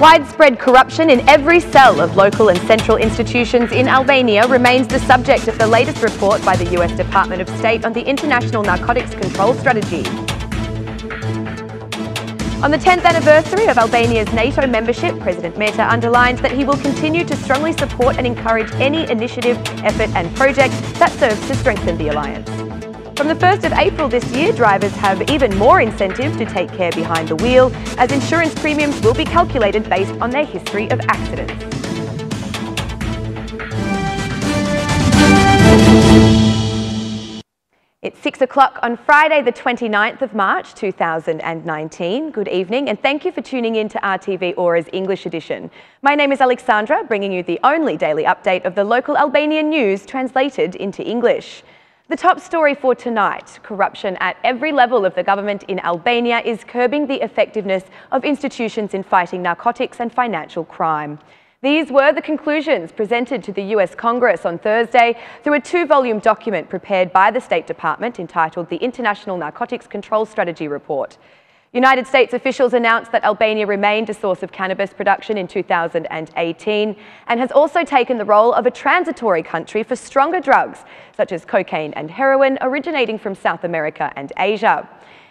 Widespread corruption in every cell of local and central institutions in Albania remains the subject of the latest report by the US Department of State on the International Narcotics Control Strategy. On the 10th anniversary of Albania's NATO membership, President Meta underlines that he will continue to strongly support and encourage any initiative, effort and project that serves to strengthen the alliance. From the 1st of April this year, drivers have even more incentive to take care behind the wheel, as insurance premiums will be calculated based on their history of accidents. It's 6 o'clock on Friday, the 29th of March 2019. Good evening and thank you for tuning in to RTV Ora's English edition. My name is Alexandra, bringing you the only daily update of the local Albanian news translated into English. The top story for tonight: corruption at every level of the government in Albania is curbing the effectiveness of institutions in fighting narcotics and financial crime. These were the conclusions presented to the US Congress on Thursday through a 2-volume document prepared by the State Department entitled the International Narcotics Control Strategy Report. United States officials announced that Albania remained a source of cannabis production in 2018 and has also taken the role of a transitory country for stronger drugs such as cocaine and heroin originating from South America and Asia.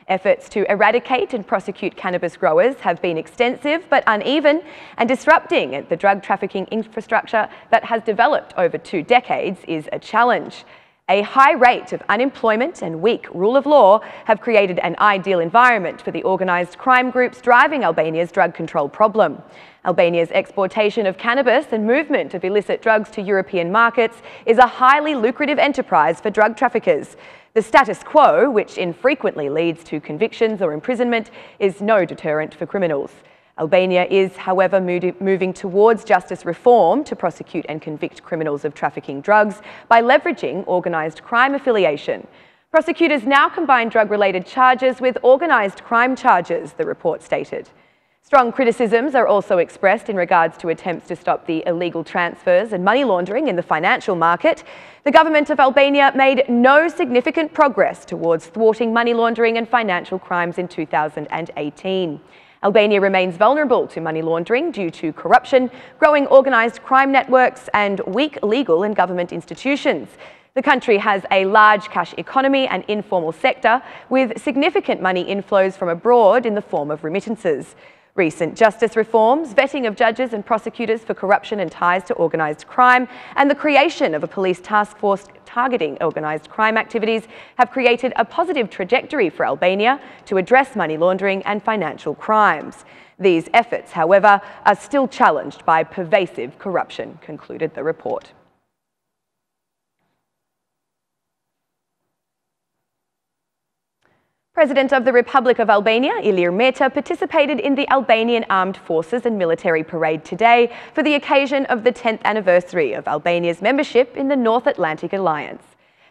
Efforts to eradicate and prosecute cannabis growers have been extensive but uneven, and disrupting the drug trafficking infrastructure that has developed over 2 decades is a challenge. A high rate of unemployment and weak rule of law have created an ideal environment for the organised crime groups driving Albania's drug control problem. Albania's exportation of cannabis and movement of illicit drugs to European markets is a highly lucrative enterprise for drug traffickers. The status quo, which infrequently leads to convictions or imprisonment, is no deterrent for criminals. Albania is, however, moving towards justice reform to prosecute and convict criminals of trafficking drugs by leveraging organised crime affiliation. Prosecutors now combine drug-related charges with organised crime charges, the report stated. Strong criticisms are also expressed in regards to attempts to stop the illegal transfers and money laundering in the financial market. The government of Albania made no significant progress towards thwarting money laundering and financial crimes in 2018. Albania remains vulnerable to money laundering due to corruption, growing organised crime networks and weak legal and government institutions. The country has a large cash economy and informal sector, with significant money inflows from abroad in the form of remittances. Recent justice reforms, vetting of judges and prosecutors for corruption and ties to organised crime, and the creation of a police task force targeting organised crime activities have created a positive trajectory for Albania to address money laundering and financial crimes. These efforts, however, are still challenged by pervasive corruption, concluded the report. President of the Republic of Albania, Ilir Meta, participated in the Albanian Armed Forces and Military Parade today for the occasion of the 10th anniversary of Albania's membership in the North Atlantic Alliance.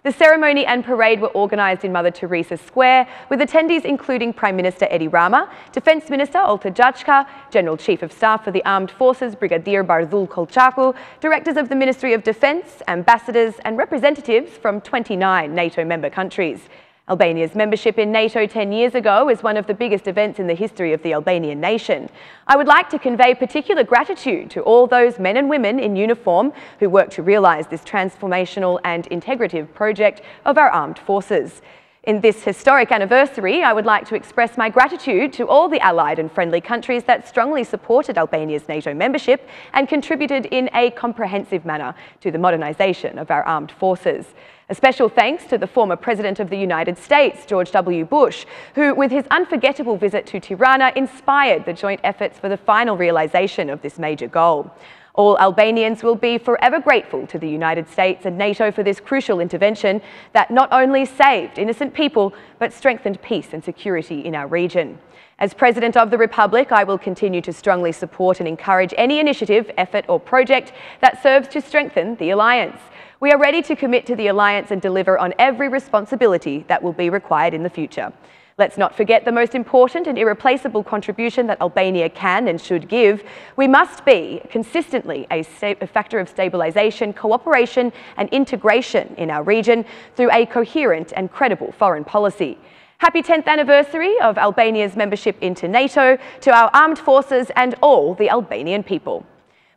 The ceremony and parade were organised in Mother Teresa Square, with attendees including Prime Minister Edi Rama, Defence Minister Olta Gjachka, General Chief of Staff for the Armed Forces Brigadier Bardul Kolchaku, directors of the Ministry of Defence, ambassadors and representatives from 29 NATO member countries. Albania's membership in NATO 10 years ago is one of the biggest events in the history of the Albanian nation. I would like to convey particular gratitude to all those men and women in uniform who work to realise this transformational and integrative project of our armed forces. In this historic anniversary, I would like to express my gratitude to all the allied and friendly countries that strongly supported Albania's NATO membership and contributed in a comprehensive manner to the modernisation of our armed forces. A special thanks to the former President of the United States, George W. Bush, who, with his unforgettable visit to Tirana, inspired the joint efforts for the final realisation of this major goal. All Albanians will be forever grateful to the United States and NATO for this crucial intervention that not only saved innocent people, but strengthened peace and security in our region. As President of the Republic, I will continue to strongly support and encourage any initiative, effort or project that serves to strengthen the alliance. We are ready to commit to the alliance and deliver on every responsibility that will be required in the future. Let's not forget the most important and irreplaceable contribution that Albania can and should give. We must be consistently a factor of stabilisation, cooperation and integration in our region through a coherent and credible foreign policy. Happy 10th anniversary of Albania's membership into NATO, to our armed forces and all the Albanian people.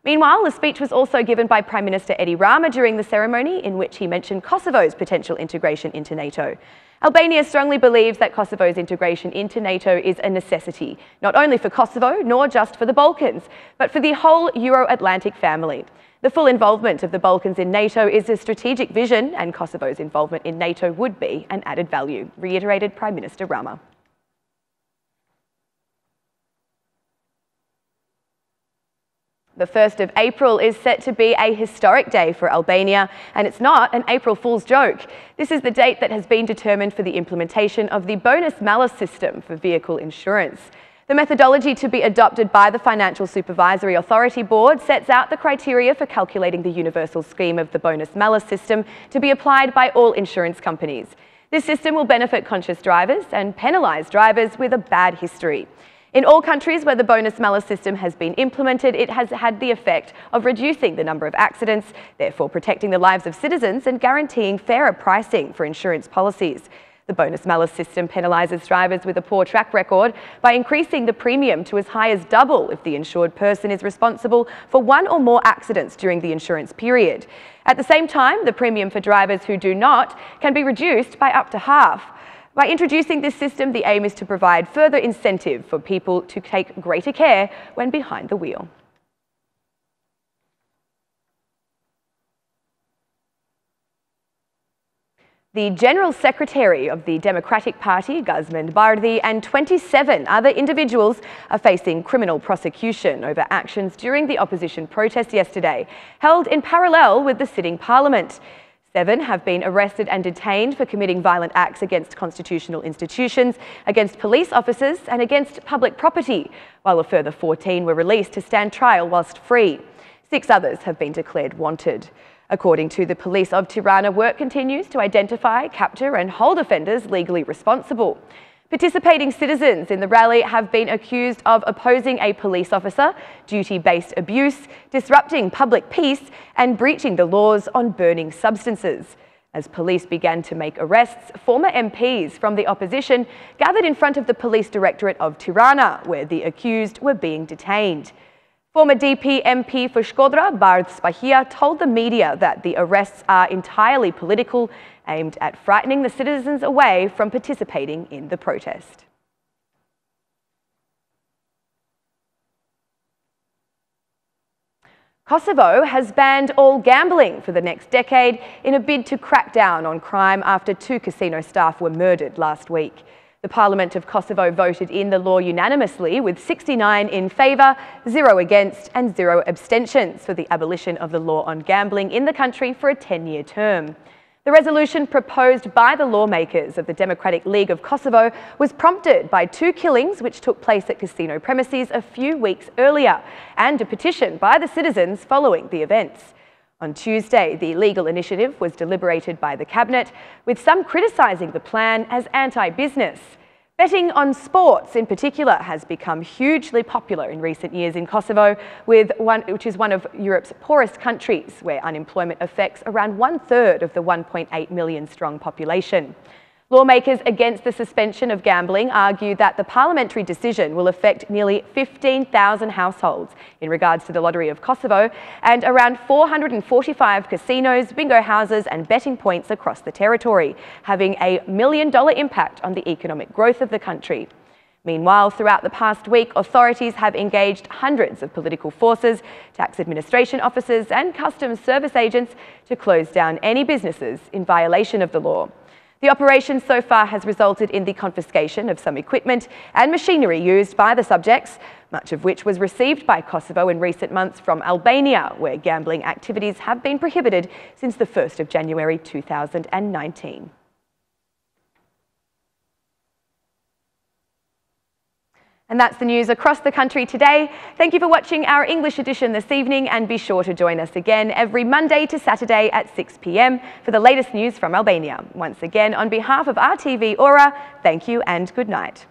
Meanwhile, a speech was also given by Prime Minister Edi Rama during the ceremony, in which he mentioned Kosovo's potential integration into NATO. Albania strongly believes that Kosovo's integration into NATO is a necessity, not only for Kosovo, nor just for the Balkans, but for the whole Euro-Atlantic family. The full involvement of the Balkans in NATO is a strategic vision, and Kosovo's involvement in NATO would be an added value, reiterated Prime Minister Rama. The 1st of April is set to be a historic day for Albania, and it's not an April Fool's joke. This is the date that has been determined for the implementation of the bonus-malus system for vehicle insurance. The methodology to be adopted by the Financial Supervisory Authority Board sets out the criteria for calculating the universal scheme of the bonus-malus system to be applied by all insurance companies. This system will benefit conscious drivers and penalise drivers with a bad history. In all countries where the bonus-malus system has been implemented, it has had the effect of reducing the number of accidents, therefore protecting the lives of citizens and guaranteeing fairer pricing for insurance policies. The bonus-malus system penalises drivers with a poor track record by increasing the premium to as high as double if the insured person is responsible for one or more accidents during the insurance period. At the same time, the premium for drivers who do not can be reduced by up to half. By introducing this system, the aim is to provide further incentive for people to take greater care when behind the wheel. The General Secretary of the Democratic Party, Gazmend Bardhi, and 27 other individuals are facing criminal prosecution over actions during the opposition protest yesterday, held in parallel with the sitting parliament. 7 have been arrested and detained for committing violent acts against constitutional institutions, against police officers and against public property, while a further 14 were released to stand trial whilst free. 6 others have been declared wanted. According to the police of Tirana, work continues to identify, capture and hold offenders legally responsible. Participating citizens in the rally have been accused of opposing a police officer, duty-based abuse, disrupting public peace and breaching the laws on burning substances. As police began to make arrests, former MPs from the opposition gathered in front of the Police Directorate of Tirana, where the accused were being detained. Former DP MP for Shkodra, Bardh Spahia, told the media that the arrests are entirely political, aimed at frightening the citizens away from participating in the protest. Kosovo has banned all gambling for the next decade in a bid to crack down on crime after 2 casino staff were murdered last week. The Parliament of Kosovo voted in the law unanimously, with 69 in favour, 0 against and 0 abstentions for the abolition of the law on gambling in the country for a 10-year term. The resolution proposed by the lawmakers of the Democratic League of Kosovo was prompted by 2 killings which took place at casino premises a few weeks earlier, and a petition by the citizens following the events. On Tuesday, the legal initiative was deliberated by the Cabinet, with some criticising the plan as anti-business. Betting on sports in particular has become hugely popular in recent years in Kosovo, which is one of Europe's poorest countries, where unemployment affects around 1/3 of the 1.8 million strong population. Lawmakers against the suspension of gambling argue that the parliamentary decision will affect nearly 15,000 households in regards to the Lottery of Kosovo and around 445 casinos, bingo houses and betting points across the territory, having a $1 million impact on the economic growth of the country. Meanwhile, throughout the past week, authorities have engaged hundreds of political forces, tax administration officers and customs service agents to close down any businesses in violation of the law. The operation so far has resulted in the confiscation of some equipment and machinery used by the subjects, much of which was received by Kosovo in recent months from Albania, where gambling activities have been prohibited since the 1st of January 2019. And that's the news across the country today. Thank you for watching our English edition this evening, and be sure to join us again every Monday to Saturday at 6 p.m. for the latest news from Albania. Once again, on behalf of RTV Ora, thank you and good night.